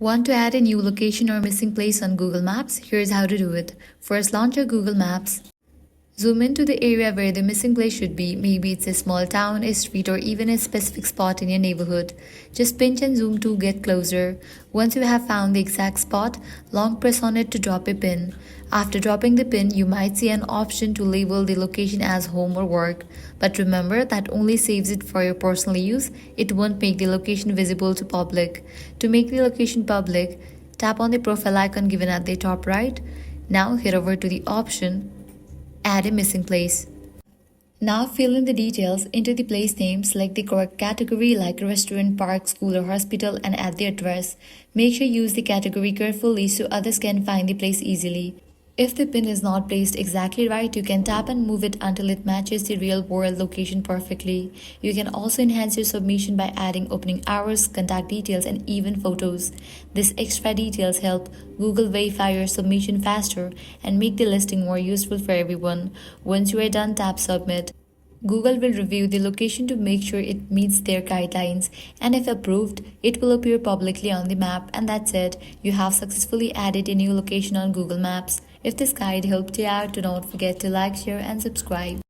Want to add a new location or missing place on Google Maps? Here's how to do it. First, launch your Google Maps. Zoom into the area where the missing place should be. Maybe it's a small town, a street, or even a specific spot in your neighborhood. Just pinch and zoom to get closer. Once you have found the exact spot, long press on it to drop a pin. After dropping the pin, you might see an option to label the location as home or work. But remember, that only saves it for your personal use. It won't make the location visible to public. To make the location public, tap on the profile icon given at the top right. Now head over to the option Add a missing place. Now fill in the details into the place name, select the correct category like restaurant, park, school or hospital and add the address. Make sure you use the category carefully so others can find the place easily. If the pin is not placed exactly right, you can tap and move it until it matches the real world location perfectly. You can also enhance your submission by adding opening hours, contact details, and even photos. These extra details help Google verify your submission faster and make the listing more useful for everyone. Once you are done, tap submit. Google will review the location to make sure it meets their guidelines, and if approved, it will appear publicly on the map. And that's it. You have successfully added a new location on Google Maps. If this guide helped you out, do not forget to like, share, and subscribe.